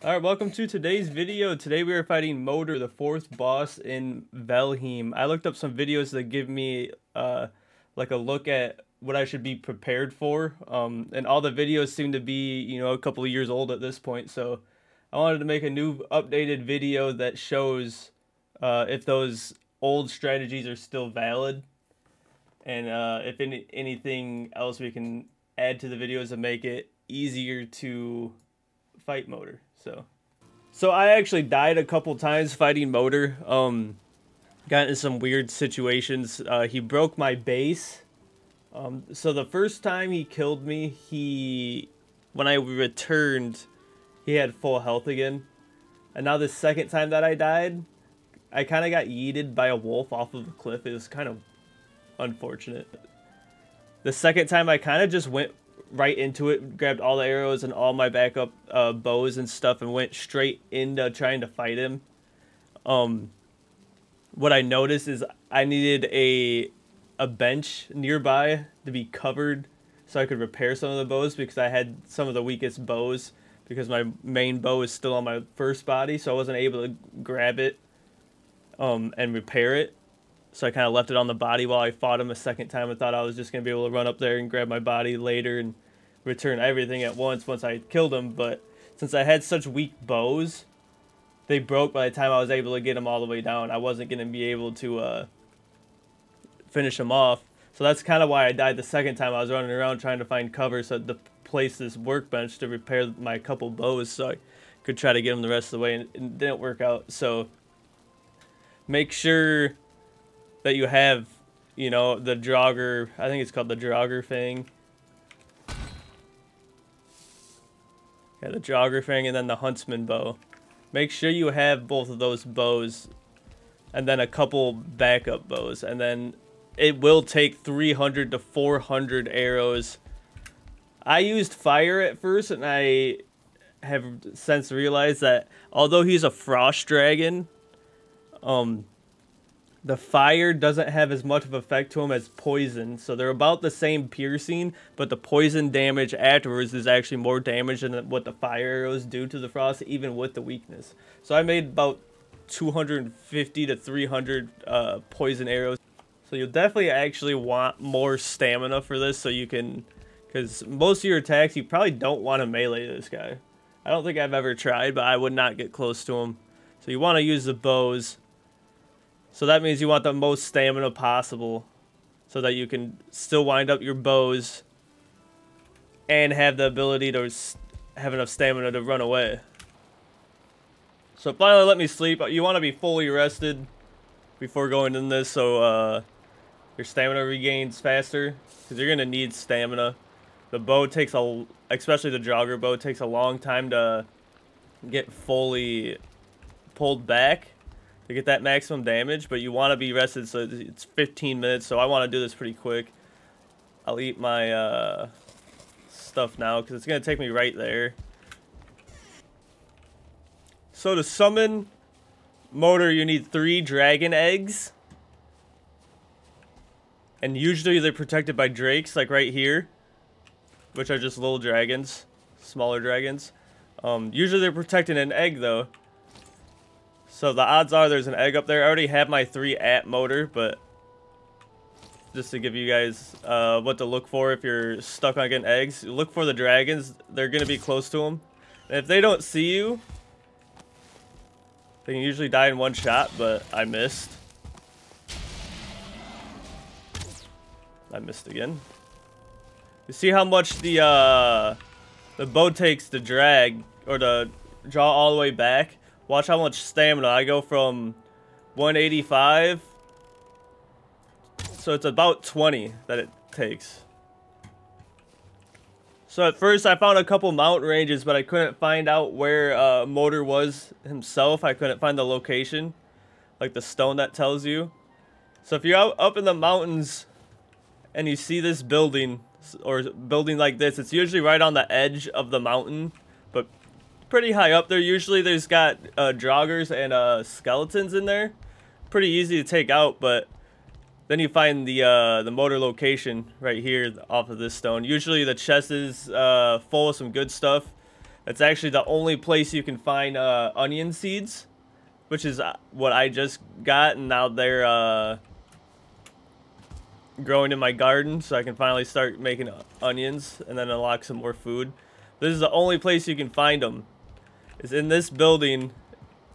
Alright, welcome to today's video. Today we are fighting Motor, the fourth boss in Valheim. I looked up some videos that give me like a look at what I should be prepared for. And all the videos seem to be, a couple of years old at this point. So I wanted to make a new updated video that shows if those old strategies are still valid. And if anything else we can add to the videos to make it easier to fight Motor. So I actually died a couple times fighting Motor. Got into some weird situations. He broke my base. So the first time he killed me, when I returned, he had full health again. And now the second time that I died, I kind of got yeeted by a wolf off of a cliff. It was kind of unfortunate. The second time I kind of just went right into it, grabbed all the arrows and all my backup bows and stuff, and went straight into trying to fight him. What I noticed is I needed a bench nearby to be covered so I could repair some of the bows, because I had some of the weakest bows because my main bow is still on my first body, so I wasn't able to grab it and repair it. So I kind of left it on the body while I fought him a second time. I thought I was just going to be able to run up there and grab my body later and return everything at once I killed him. But since I had such weak bows, they broke by the time I was able to get them all the way down. I wasn't going to be able to finish them off. So that's kind of why I died the second time. I was running around trying to find cover so to place this workbench to repair my couple bows so I could try to get them the rest of the way, and it didn't work out. So make sure that you have, the jogger, I think it's called the jogger thing. Yeah, the jogger thing, and then the huntsman bow. Make sure you have both of those bows, and then a couple backup bows, and then it will take 300 to 400 arrows. I used fire at first, and I have since realized that although he's a frost dragon, the fire doesn't have as much of an effect to him as poison. So they're about the same piercing, but the poison damage afterwards is actually more damage than what the fire arrows do to the frost, even with the weakness. So I made about 250 to 300 poison arrows. So you'll definitely actually want more stamina for this, so you can, because most of your attacks you probably don't want to melee this guy. I don't think I've ever tried, but I would not get close to him. So you want to use the bows. So that means you want the most stamina possible so that you can still wind up your bows and have the ability to have enough stamina to run away. So finally let me sleep. You want to be fully rested before going in this, so your stamina regains faster, because you're going to need stamina. The bow takes especially the jogger bow, takes a long time to get fully pulled back to get that maximum damage, but you want to be rested. So it's 15 minutes, so I want to do this pretty quick. I'll eat my stuff now because it's going to take me right there. So to summon Motor, you need 3 dragon eggs, and usually they're protected by drakes, like right here, which are just little dragons, smaller dragons. Usually they're protecting an egg though. So the odds are there's an egg up there. I already have my 3 at Motor, but just to give you guys what to look for if you're stuck on getting eggs, look for the dragons. They're going to be close to them. And if they don't see you, they can usually die in one shot, but I missed. I missed again. You see how much the bow takes to drag, or to draw all the way back? Watch how much stamina. I go from 185, so it's about 20 that it takes. So at first I found a couple mountain ranges, but I couldn't find out where Motor was himself. I couldn't find the location, like the stone that tells you. So if you're out up in the mountains and you see this building, or building like this, it's usually right on the edge of the mountain, but pretty high up there. Usually there's got joggers and skeletons in there. Pretty easy to take out, but then you find the Motor location right here off of this stone. Usually the chest is full of some good stuff. It's actually the only place you can find onion seeds, which is what I just got, and now they're growing in my garden, so I can finally start making onions and then unlock some more food. This is the only place you can find them. It's in this building,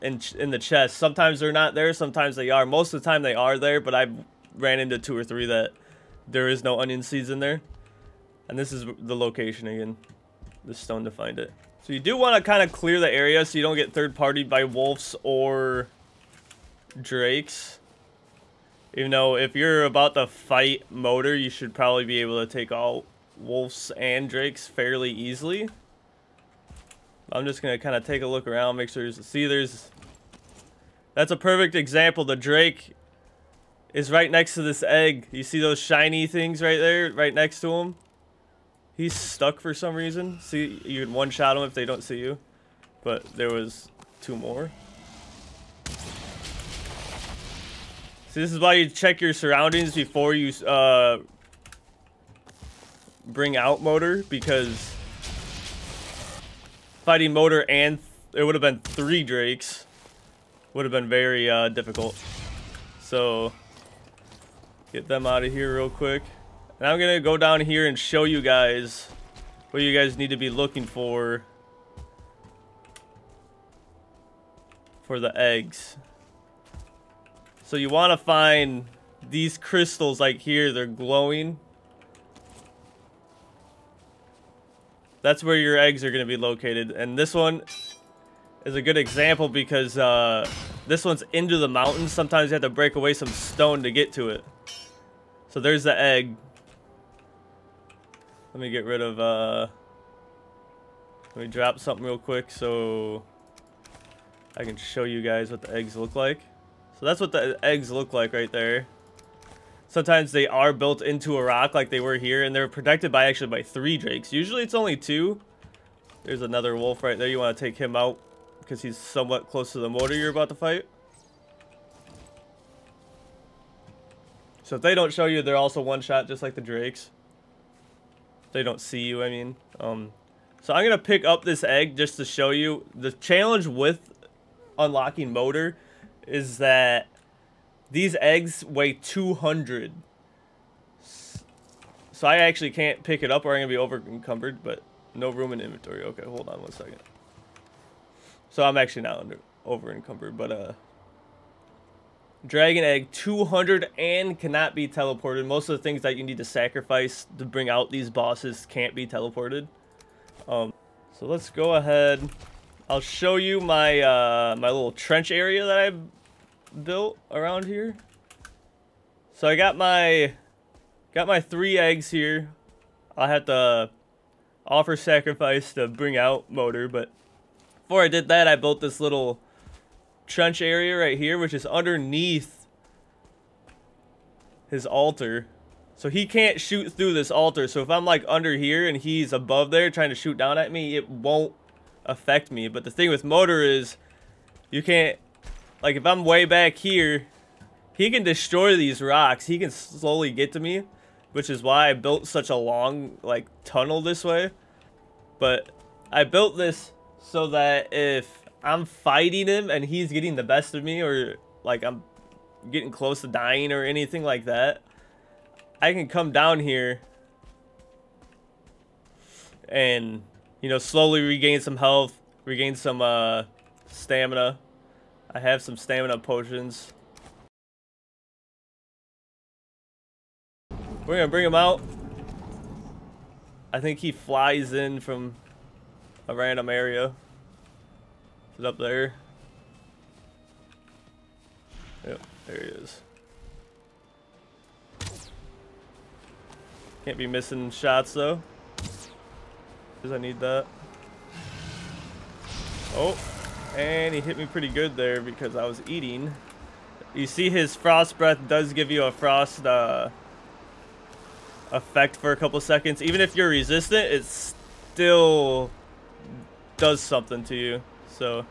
in the chest. Sometimes they're not there, sometimes they are. Most of the time they are there, but I've ran into 2 or 3 that there is no onion seeds in there. And this is the location again. The stone to find it. So you do want to kind of clear the area so you don't get third-partied by wolves or drakes. Even though if you're about to fight Motor, you should probably be able to take out wolves and drakes fairly easily. I'm just going to kind of take a look around, make sure there's... That's a perfect example. The drake is right next to this egg. You see those shiny things right there, right next to him? He's stuck for some reason. See, you can one-shot him if they don't see you. But there was 2 more. See, this is why you check your surroundings before you bring out Motor, because fighting Motor and it would have been 3 drakes would have been very difficult. So get them out of here real quick. And I'm gonna go down here and show you guys what you guys need to be looking for the eggs. So you want to find these crystals like here, they're glowing. That's where your eggs are going to be located. And this one is a good example because this one's into the mountains. Sometimes you have to break away some stone to get to it. So there's the egg. Let me get rid of, let me drop something real quick so I can show you guys what the eggs look like. So that's what the eggs look like right there. Sometimes they are built into a rock like they were here, and they're protected by actually by 3 drakes. Usually it's only 2. There's another wolf right there. You want to take him out because he's somewhat close to the Motor you're about to fight. So if they don't show you, they're also one-shot just like the drakes. They don't see you, I mean. So I'm going to pick up this egg just to show you. The challenge with unlocking Motor is that these eggs weigh 200. So I actually can't pick it up or I'm going to be over encumbered, but no room in inventory. Okay, hold on 1 second. So I'm actually not over encumbered, but dragon egg 200 and cannot be teleported. Most of the things that you need to sacrifice to bring out these bosses can't be teleported. So let's go ahead. I'll show you my my little trench area that I've built around here. So I got my 3 eggs here. I'll have to offer sacrifice to bring out Motor, but before I did that, I built this little trench area right here, which is underneath his altar. So he can't shoot through this altar. So if I'm like under here and he's above there trying to shoot down at me, it won't affect me. But the thing with Motor is you can't, like if I'm way back here, he can destroy these rocks. He can slowly get to me, which is why I built such a long like tunnel this way. But I built this so that if I'm fighting him and he's getting the best of me, or like I'm getting close to dying or anything like that, I can come down here and, you know, slowly regain some health, regain some stamina. I have some stamina potions. We're gonna bring him out. I think he flies in from a random area. Is it up there? Yep, there he is. Can't be missing shots though, because I need that. Oh, and he hit me pretty good there because I was eating. You see his frost breath does give you a frost effect for a couple seconds. Even if you're resistant, it still does something to you. So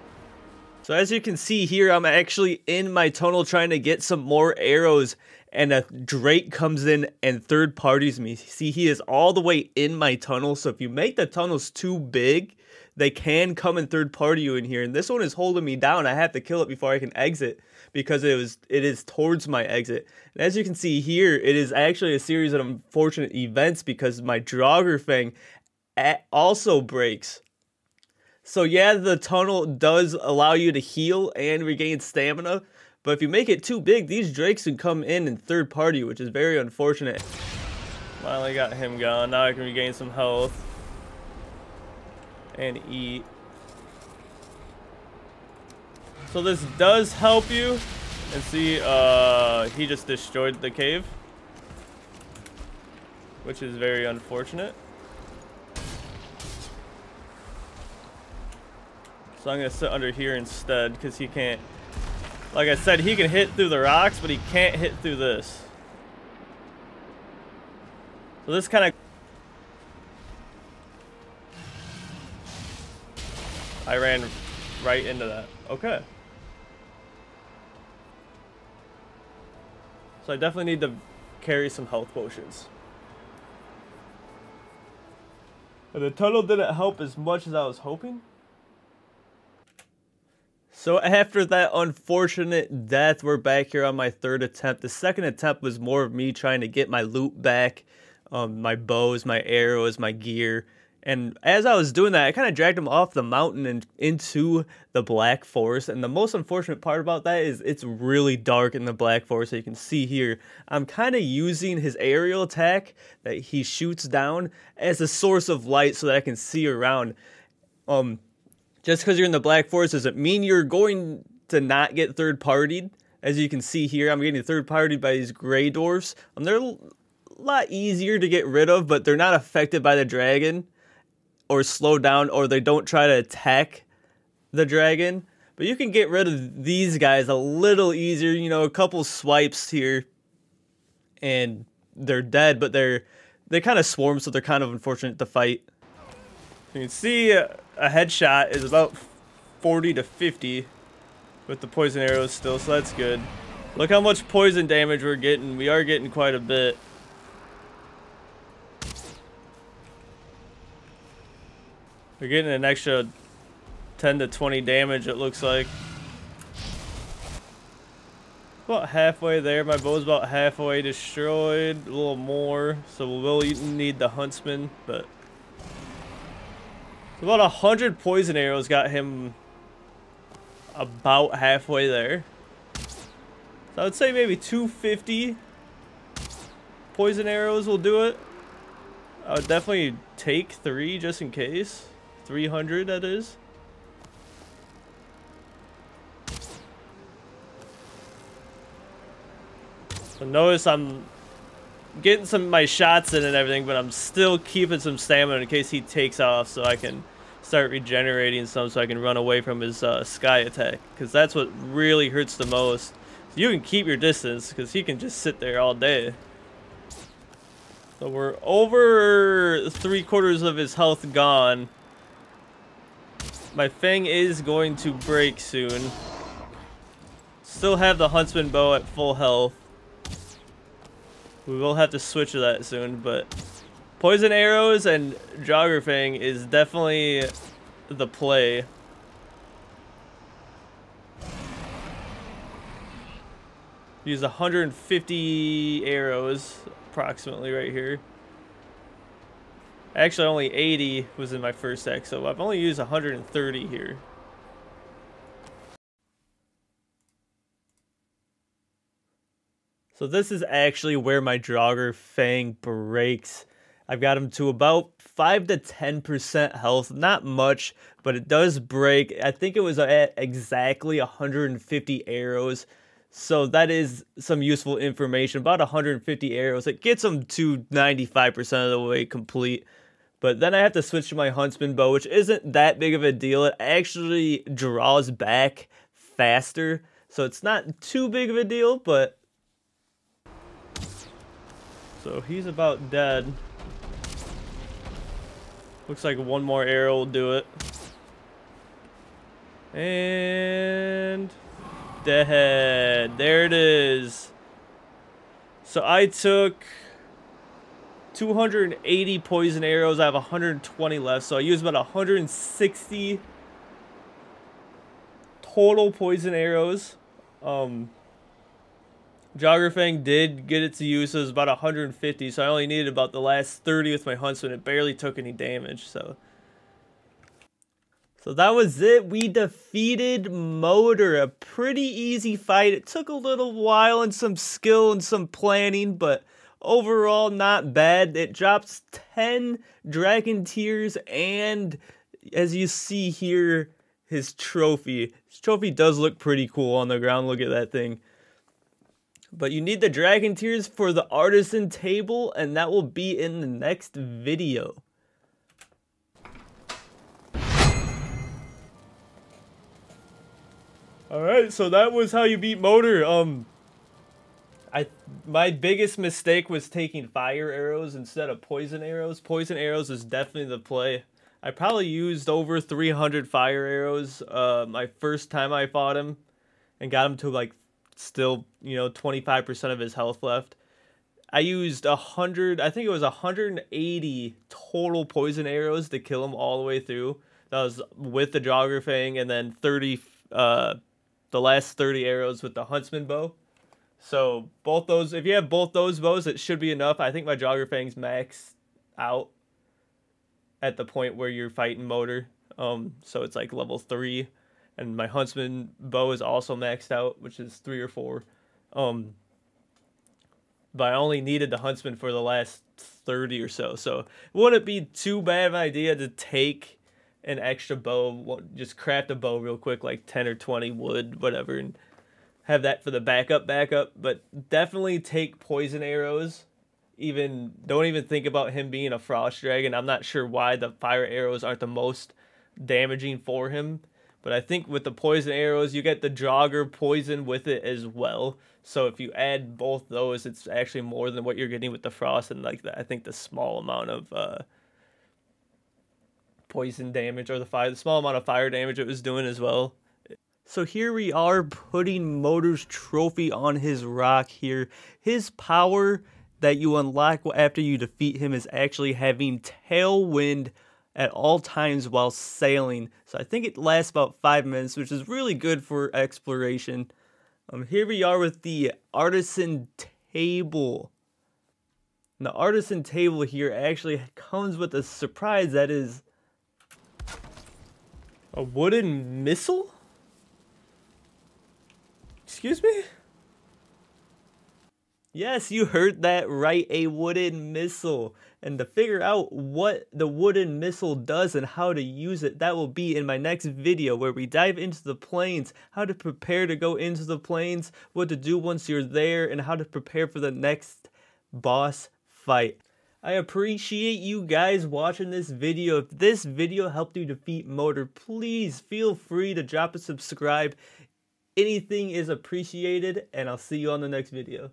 as you can see here, I'm actually in my tunnel trying to get some more arrows, and a drake comes in and third parties me. See, he is all the way in my tunnel. So if you make the tunnels too big, they can come and third party you in here. And this one is holding me down. I have to kill it before I can exit because it is towards my exit. And as you can see here, it is actually a series of unfortunate events because my Draugr Fang also breaks. So yeah, the tunnel does allow you to heal and regain stamina, but if you make it too big, these drakes can come in and third party, which is very unfortunate. Finally got him gone. Now I can regain some health and eat. So this does help you. And see, he just destroyed the cave, which is very unfortunate. So I'm gonna sit under here instead because he can't, like I said, he can hit through the rocks, but he can't hit through this. So this kind of, I ran right into that. Okay. So I definitely need to carry some health potions. But the tunnel didn't help as much as I was hoping. So after that unfortunate death, we're back here on my third attempt. The second attempt was more of me trying to get my loot back. My bows, my arrows, my gear. And as I was doing that, I kind of dragged him off the mountain and into the Black Forest. And the most unfortunate part about that is it's really dark in the Black Forest. So you can see here, I'm kind of using his aerial attack that he shoots down as a source of light so that I can see around. Just because you're in the Black Forest doesn't mean you're going to not get third-partied. As you can see here, I'm getting third-partied by these gray dwarfs. They're a lot easier to get rid of, but they're not affected by the dragon or slow down, or they don't try to attack the dragon. But you can get rid of these guys a little easier, you know, a couple swipes here and they're dead, but they kind of swarm, so they're kind of unfortunate to fight. You can see a headshot is about 40 to 50 with the poison arrows still, so that's good. Look how much poison damage we're getting. We are getting quite a bit. We're getting an extra 10 to 20 damage, it looks like. About halfway there. My bow's about halfway destroyed. A little more. So we'll need the huntsman, but about 100 poison arrows got him about halfway there. So I would say maybe 250 poison arrows will do it. I would definitely take 3 just in case. 300, that is. So notice I'm getting some of my shots in and everything, but I'm still keeping some stamina in case he takes off, so I can start regenerating some, so I can run away from his sky attack, because that's what really hurts the most. So you can keep your distance because he can just sit there all day. So we're over 3/4 of his health gone. My Fang is going to break soon. Still have the huntsman bow at full health. We will have to switch to that soon, but poison arrows and Draugr Fang is definitely the play. Use 150 arrows approximately right here. Actually, only 80 was in my first deck, so I've only used 130 here. So this is actually where my Draugr Fang breaks. I've got him to about 5 to 10% health. Not much, but it does break. I think it was at exactly 150 arrows. So that is some useful information. About 150 arrows. It gets him to 95% of the way complete. But then I have to switch to my huntsman bow, which isn't that big of a deal. It actually draws back faster. So it's not too big of a deal, but... So he's about dead. Looks like one more arrow will do it. And... dead. There it is. So I took 280 poison arrows. I have 120 left, so I use about 160 total poison arrows. Joggerfang did get its use. It was about 150, so I only needed about the last 30 with my huntsman. It barely took any damage, so that was it. We defeated Motor. A pretty easy fight. It took a little while and some skill and some planning, but overall not bad. It drops 10 dragon tears, and as you see here, his trophy. His trophy does look pretty cool on the ground. Look at that thing. But you need the dragon tears for the artisan table, and that will be in the next video. Alright, so that was how you beat Motor. My biggest mistake was taking fire arrows instead of poison arrows. Poison arrows is definitely the play. I probably used over 300 fire arrows my first time I fought him, and got him to like still, 25% of his health left. I used 100, I think it was 180 total poison arrows to kill him all the way through. That was with the Joggerfang, and then 30, the last 30 arrows with the Huntsman bow. So both those, if you have both those bows, it should be enough. I think my Joggerfang's maxed out at the point where you're fighting Motor. So it's like level 3. And my Huntsman bow is also maxed out, which is 3 or 4. But I only needed the Huntsman for the last 30 or so. So it wouldn't be too bad of an idea to take an extra bow. Just craft a bow real quick, like 10 or 20 wood, whatever, and have that for the backup. But definitely take poison arrows. Don't even think about him being a frost dragon. I'm not sure why the fire arrows aren't the most damaging for him. But I think with the poison arrows, you get the jogger poison with it as well. So if you add both those, it's actually more than what you're getting with the frost, and like that, I think the small amount of poison damage, or the small amount of fire damage it was doing as well. So here we are putting Motor's trophy on his rock here. His power that you unlock after you defeat him is actually having tailwind at all times while sailing. So I think it lasts about 5 minutes, which is really good for exploration. Here we are with the artisan table. And the artisan table here actually comes with a surprise that is a wooden missile? Excuse me? Yes, you heard that right, a wooden missile. And to figure out what the wooden missile does and how to use it, that will be in my next video, where we dive into the plains, how to prepare to go into the plains, what to do once you're there, and how to prepare for the next boss fight. I appreciate you guys watching this video. If this video helped you defeat Motor, please feel free to drop a subscribe. Anything is appreciated, and I'll see you on the next video.